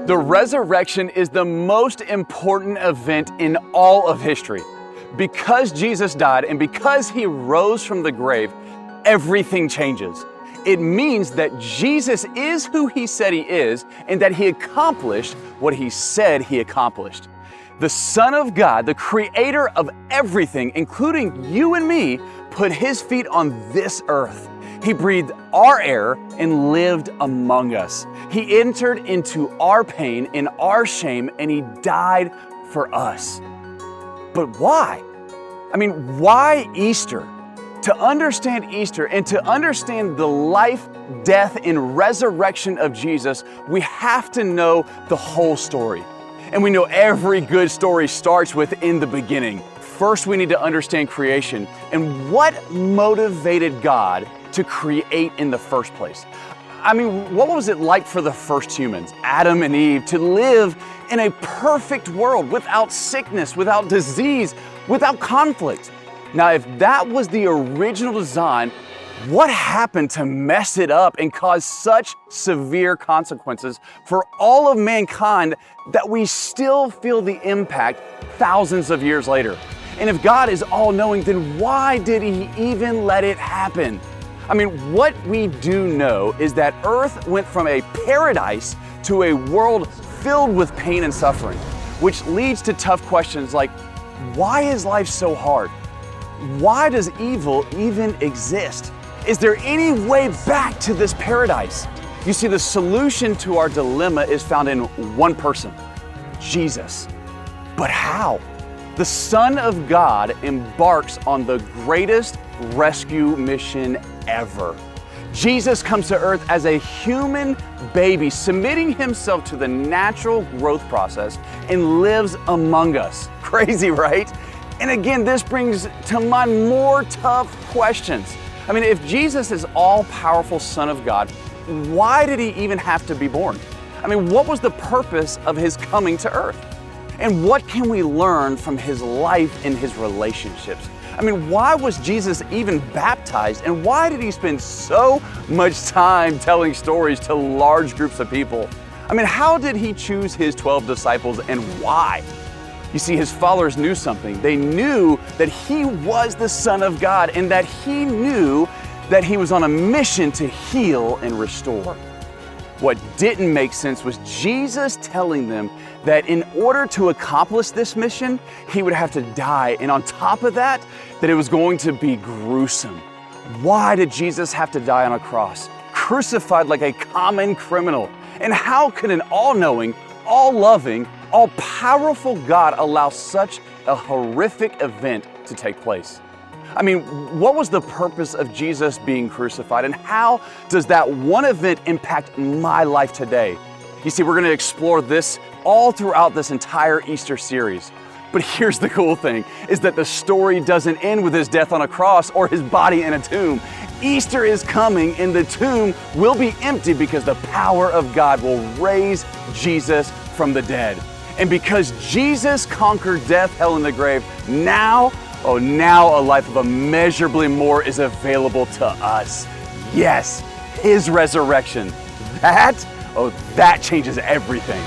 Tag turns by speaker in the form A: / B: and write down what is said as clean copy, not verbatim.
A: The resurrection is the most important event in all of history. Because Jesus died and because he rose from the grave, everything changes. It means that Jesus is who he said he is and that he accomplished what he said he accomplished. The Son of God, the creator of everything, including you and me, put his feet on this earth. He breathed our air and lived among us. He entered into our pain and our shame, and he died for us. But why? Why Easter? To understand Easter and to understand the life, death, and resurrection of Jesus, we have to know the whole story. And we know every good story starts with in the beginning. First, we need to understand creation and what motivated God to create in the first place. What was it like for the first humans, Adam and Eve, to live in a perfect world without sickness, without disease, without conflict? Now, if that was the original design, what happened to mess it up and cause such severe consequences for all of mankind that we still feel the impact thousands of years later? And if God is all-knowing, then why did he even let it happen? What we do know is that Earth went from a paradise to a world filled with pain and suffering, which leads to tough questions like, why is life so hard? Why does evil even exist? Is there any way back to this paradise? You see, the solution to our dilemma is found in one person, Jesus. But how? The Son of God embarks on the greatest rescue mission ever. Jesus comes to earth as a human baby, submitting himself to the natural growth process and lives among us. Crazy, right? And again, this brings to mind more tough questions. If Jesus is all-powerful Son of God, why did he even have to be born? What was the purpose of his coming to earth? And what can we learn from his life and his relationships? Why was Jesus even baptized? And why did he spend so much time telling stories to large groups of people? How did he choose his 12 disciples and why? You see, his followers knew something. They knew that he was the Son of God and that he knew that he was on a mission to heal and restore. What didn't make sense was Jesus telling them that in order to accomplish this mission, he would have to die. And on top of that, that it was going to be gruesome. Why did Jesus have to die on a cross, crucified like a common criminal? And how could an all-knowing, all-loving, all-powerful God allow such a horrific event to take place? What was the purpose of Jesus being crucified, and how does that one event impact my life today? You see, we're going to explore this all throughout this entire Easter series. But here's the cool thing, is that the story doesn't end with his death on a cross or his body in a tomb. Easter is coming and the tomb will be empty because the power of God will raise Jesus from the dead. And because Jesus conquered death, hell, and the grave, now a life of immeasurably more is available to us. Yes, his resurrection. That changes everything.